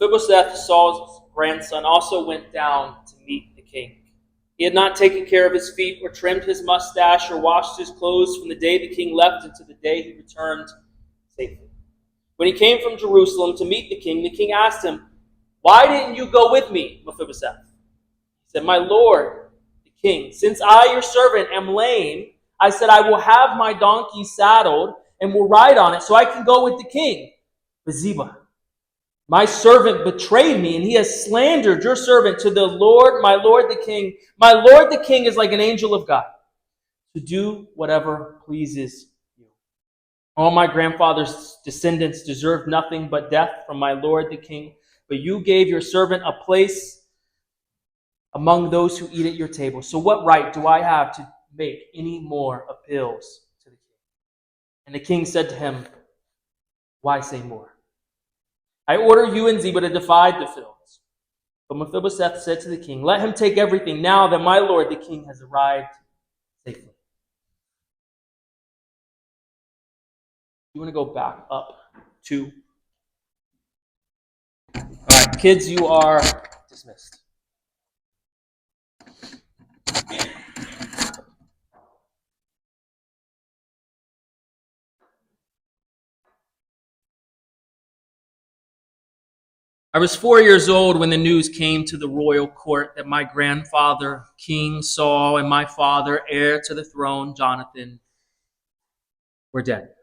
Mephiboseth, Saul's grandson, also went down to meet the king. He had not taken care of his feet or trimmed his mustache or washed his clothes from the day the king left until the day he returned safely. When he came from Jerusalem to meet the king asked him, "Why didn't you go with me, Mephiboseth?" He said, "My lord, the king, since I, your servant, am lame, I said I will have my donkey saddled and will ride on it so I can go with the king. But Ziba, my servant, betrayed me, and he has slandered your servant to the Lord, my lord the king. My lord the king is like an angel of God, to do whatever pleases you. All my grandfather's descendants deserved nothing but death from my lord the king, but you gave your servant a place among those who eat at your table. So what right do I have to make any more appeals to the king?" And the king said to him, "Why say more? I order you and Ziba to divide the fields." But Mephibosheth said to the king, "Let him take everything now that my lord the king has arrived safely." You want to go back up to... All right, kids, you are dismissed. I was 4 years old when the news came to the royal court that my grandfather, King Saul, and my father, heir to the throne, Jonathan, were dead,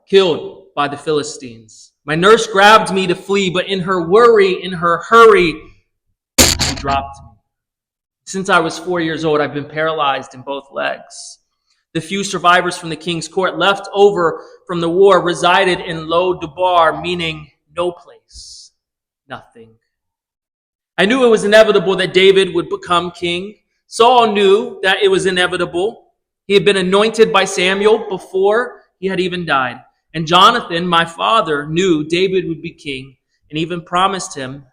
killed by the Philistines. My nurse grabbed me to flee, but in her worry, in her hurry, she dropped me. Since I was 4 years old, I've been paralyzed in both legs. The few survivors from the king's court left over from the war resided in Lo-Debar, meaning no place, nothing. I knew it was inevitable that David would become king. Saul knew that it was inevitable. He had been anointed by Samuel before he had even died. And Jonathan, my father, knew David would be king and even promised him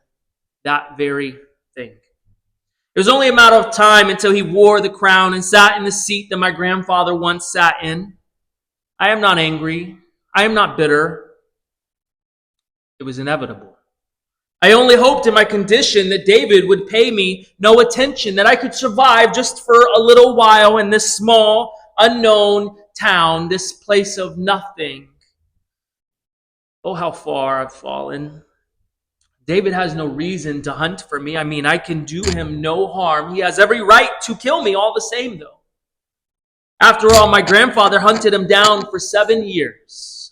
that very thing. It was only a matter of time until he wore the crown and sat in the seat that my grandfather once sat in. I am not angry. I am not bitter. It was inevitable. I only hoped in my condition that David would pay me no attention, that I could survive just for a little while in this small, unknown town, this place of nothing. Oh, how far I've fallen. David has no reason to hunt for me. I mean, I can do him no harm. He has every right to kill me all the same, though. After all, my grandfather hunted him down for 7 years.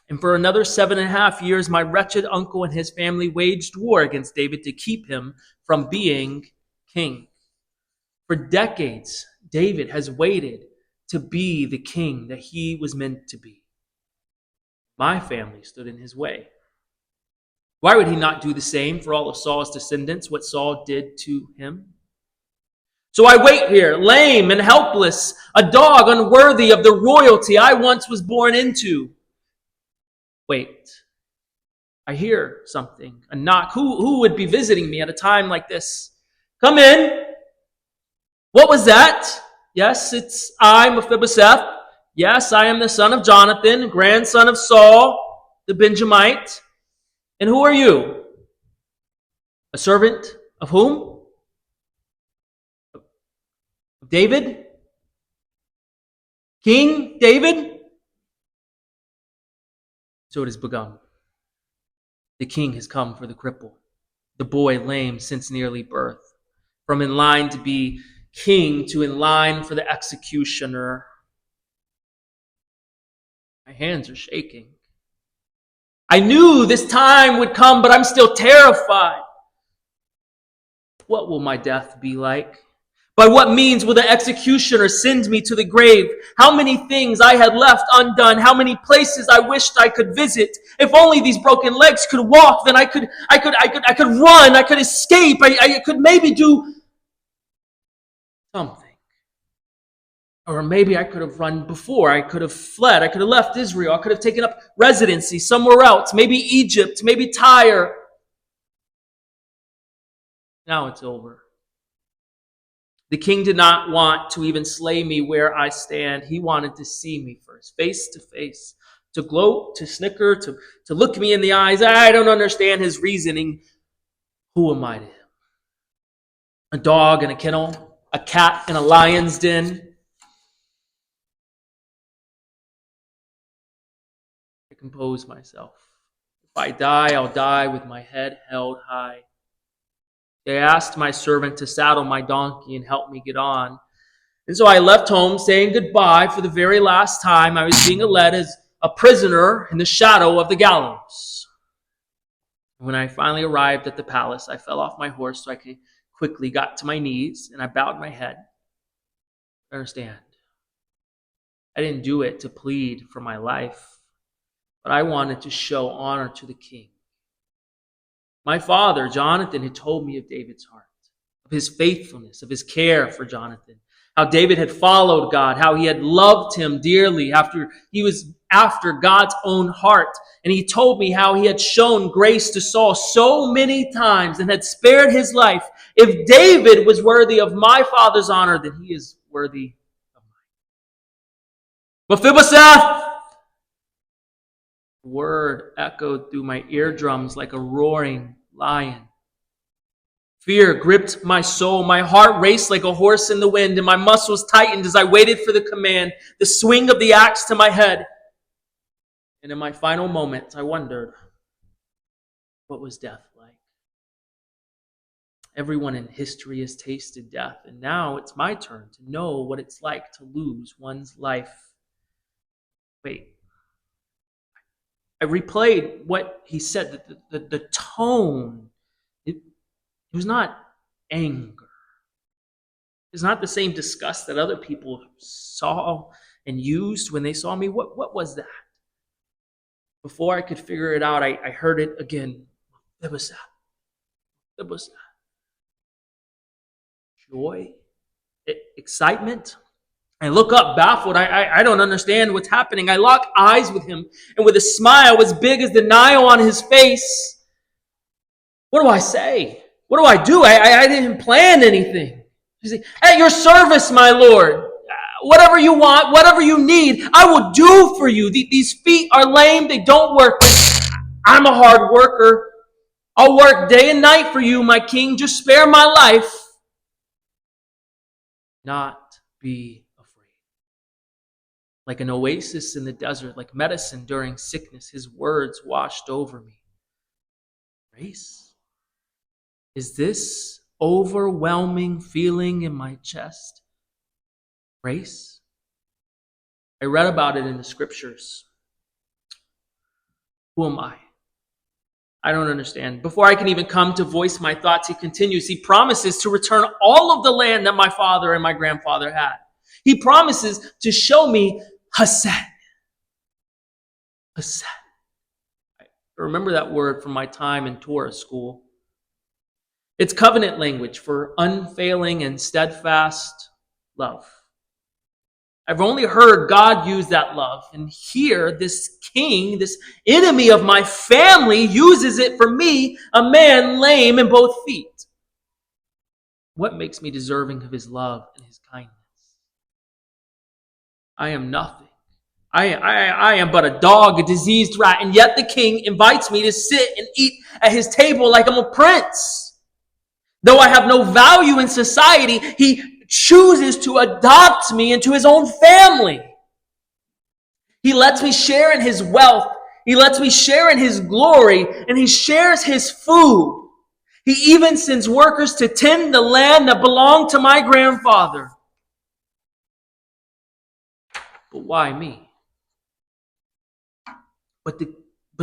And for another 7.5 years, my wretched uncle and his family waged war against David to keep him from being king. For decades, David has waited to be the king that he was meant to be. My family stood in his way. Why would he not do the same for all of Saul's descendants, what Saul did to him? So I wait here, lame and helpless, a dog unworthy of the royalty I once was born into. Wait, I hear something, a knock. Who would be visiting me at a time like this? Come in. What was that? Yes, it's I, Mephiboseth. Yes, I am the son of Jonathan, grandson of Saul, the Benjamite. And who are you? A servant of whom? Of David? King David? So it has begun. The king has come for the cripple, the boy lame since nearly birth, from in line to be king to in line for the executioner. My hands are shaking. I knew this time would come, but I'm still terrified. What will my death be like? By what means will the executioner send me to the grave? How many things I had left undone, how many places I wished I could visit. If only these broken legs could walk, then I could run, I could escape, I could maybe do something. Or maybe I could have run before. I could have fled. I could have left Israel. I could have taken up residency somewhere else. Maybe Egypt. Maybe Tyre. Now it's over. The king did not want to even slay me where I stand. He wanted to see me first, face to face, to gloat, to snicker, to look me in the eyes. I don't understand his reasoning. Who am I to him? A dog in a kennel, a cat in a lion's den. I compose myself. If I die, I'll die with my head held high. They asked my servant to saddle my donkey and help me get on. And so I left home saying goodbye for the very last time. I was being led as a prisoner in the shadow of the gallows. When I finally arrived at the palace, I fell off my horse so I quickly got to my knees and I bowed my head. Understand, I didn't do it to plead for my life, but I wanted to show honor to the king. My father, Jonathan, had told me of David's heart, of his faithfulness, of his care for Jonathan, how David had followed God, how he had loved him dearly after he was after God's own heart. And he told me how he had shown grace to Saul so many times and had spared his life. If David was worthy of my father's honor, then he is worthy of mine. Mephiboseth! The word echoed through my eardrums like a roaring lion. Fear gripped my soul. My heart raced like a horse in the wind, and my muscles tightened as I waited for the command, the swing of the axe to my head. And in my final moments, I wondered, what was death like? Everyone in history has tasted death, and now it's my turn to know what it's like to lose one's life. Wait. I replayed what he said, the tone. It was not anger. It's not the same disgust that other people saw and used when they saw me. What was that? Before I could figure it out, I heard it again. Mephiboseth. Mephiboseth. Joy? Excitement? I look up baffled. I don't understand what's happening. I lock eyes with him, and with a smile as big as the Nile on his face, what do I say? What do I do? I didn't plan anything. He's like, at your service, my Lord. Whatever you want, whatever you need, I will do for you. These feet are lame. They don't work. I'm a hard worker. I'll work day and night for you, my king. Just spare my life. Not be afraid. Like an oasis in the desert, like medicine during sickness, his words washed over me. Grace? Is this overwhelming feeling in my chest grace? I read about it in the scriptures. Who am I? I don't understand. Before I can even come to voice my thoughts, he continues. He promises to return all of the land that my father and my grandfather had. He promises to show me Hesed. Hesed. I remember that word from my time in Torah school. It's covenant language for unfailing and steadfast love. I've only heard God use that love. And here, this king, this enemy of my family, uses it for me, a man lame in both feet. What makes me deserving of his love and his kindness? I am nothing. I am but a dog, a diseased rat, and yet the king invites me to sit and eat at his table like I'm a prince. Though I have no value in society, he chooses to adopt me into his own family. He lets me share in his wealth. He lets me share in his glory, and he shares his food. He even sends workers to tend the land that belonged to my grandfather. But why me? But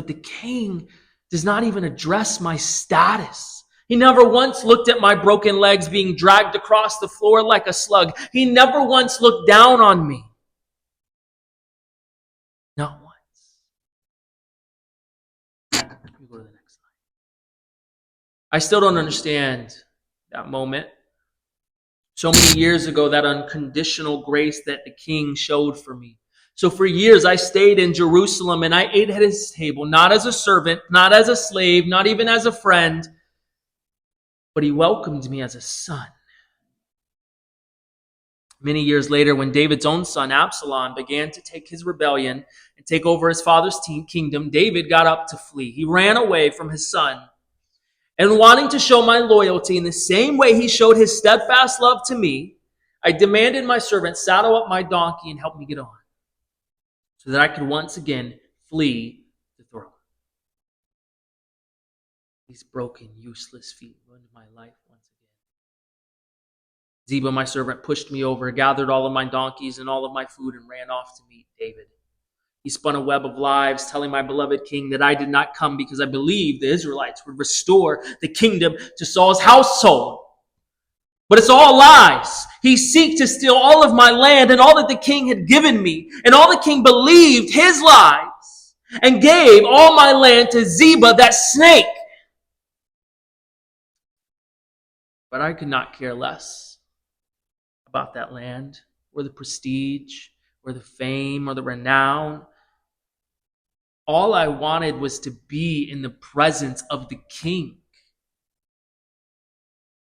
the king does not even address my status. He never once looked at my broken legs being dragged across the floor like a slug. He never once looked down on me. Not once. Let me go to the next slide. I still don't understand that moment. So many years ago, that unconditional grace that the king showed for me. So for years, I stayed in Jerusalem and I ate at his table, not as a servant, not as a slave, not even as a friend, but he welcomed me as a son. Many years later, when David's own son, Absalom, began to take his rebellion and take over his father's kingdom, David got up to flee. He ran away from his son. And wanting to show my loyalty in the same way he showed his steadfast love to me, I demanded my servant saddle up my donkey and help me get on, so that I could once again flee the throne. These broken, useless feet ruined my life once again. Ziba, my servant, pushed me over, gathered all of my donkeys and all of my food, and ran off to meet David. He spun a web of lies, telling my beloved king that I did not come because I believed the Israelites would restore the kingdom to Saul's household. But it's all lies. He seeks to steal all of my land and all that the king had given me. And all the king believed his lies and gave all my land to Ziba, that snake. But I could not care less about that land or the prestige or the fame or the renown. All I wanted was to be in the presence of the king.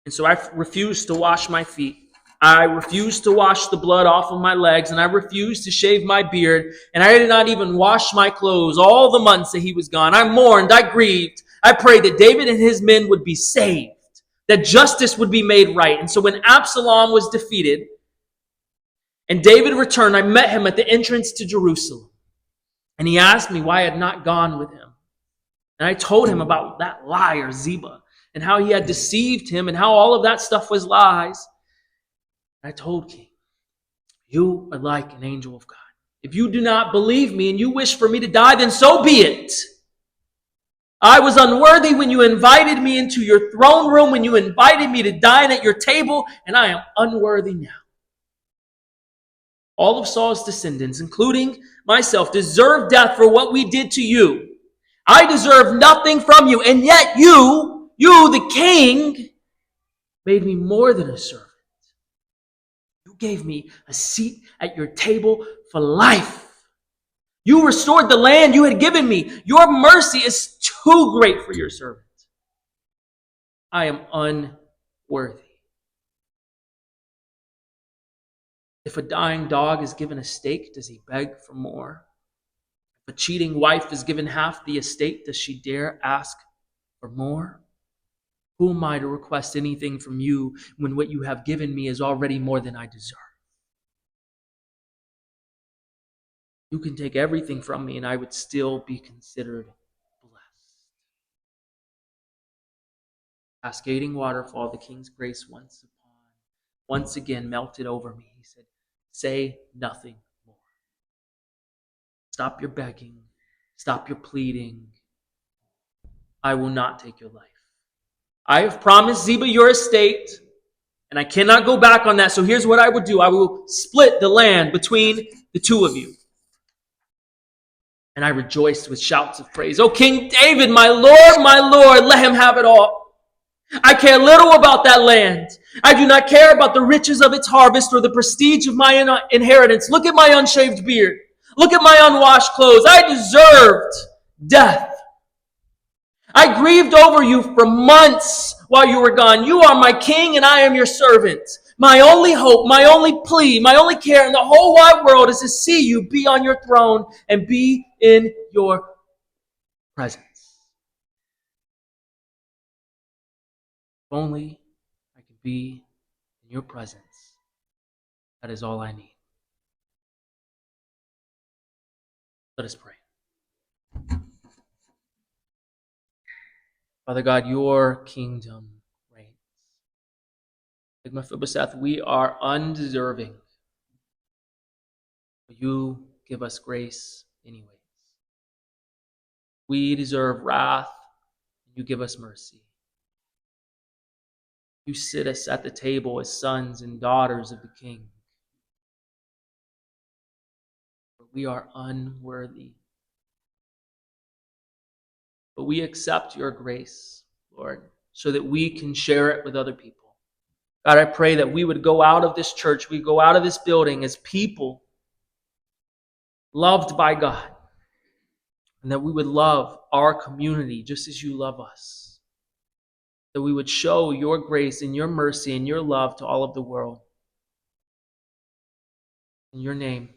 And so I refused to wash my feet. I refused to wash the blood off of my legs, and I refused to shave my beard, and I did not even wash my clothes all the months that he was gone. I mourned, I grieved. I prayed that David and his men would be saved, that justice would be made right. And so when Absalom was defeated and David returned, I met him at the entrance to Jerusalem. And he asked me why I had not gone with him. And I told him about that liar, Ziba, and how he had deceived him and how all of that stuff was lies. And I told King, you are like an angel of God. If you do not believe me and you wish for me to die, then so be it. I was unworthy when you invited me into your throne room, when you invited me to dine at your table, and I am unworthy now. All of Saul's descendants, including myself, deserve death for what we did to you. I deserve nothing from you, and yet you, the king, made me more than a servant. You gave me a seat at your table for life. You restored the land you had given me. Your mercy is too great for your servant. I am unworthy. If a dying dog is given a steak, does he beg for more? If a cheating wife is given half the estate, does she dare ask for more? Who am I to request anything from you when what you have given me is already more than I deserve? You can take everything from me and I would still be considered blessed. Cascading waterfall, the king's grace once again melted over me. He said, say nothing more. Stop your begging. Stop your pleading. I will not take your life. I have promised Ziba your estate, and I cannot go back on that. So here's what I will do. I will split the land between the two of you. And I rejoiced with shouts of praise. Oh, King David, my Lord, let him have it all. I care little about that land. I do not care about the riches of its harvest or the prestige of my inheritance. Look at my unshaved beard. Look at my unwashed clothes. I deserved death. I grieved over you for months while you were gone. You are my king and I am your servant. My only hope, my only plea, my only care in the whole wide world is to see you be on your throne and be in your presence. If only I could be in your presence. That is all I need. Let us pray. Father God, your kingdom reigns. Like Mephiboseth, we are undeserving. But you give us grace anyways. We deserve wrath, and you give us mercy. You sit us at the table as sons and daughters of the King. But we are unworthy. But we accept your grace, Lord, so that we can share it with other people. God, I pray that we would go out of this church, we go out of this building as people loved by God, and that we would love our community just as you love us. That we would show your grace and your mercy and your love to all of the world. In your name.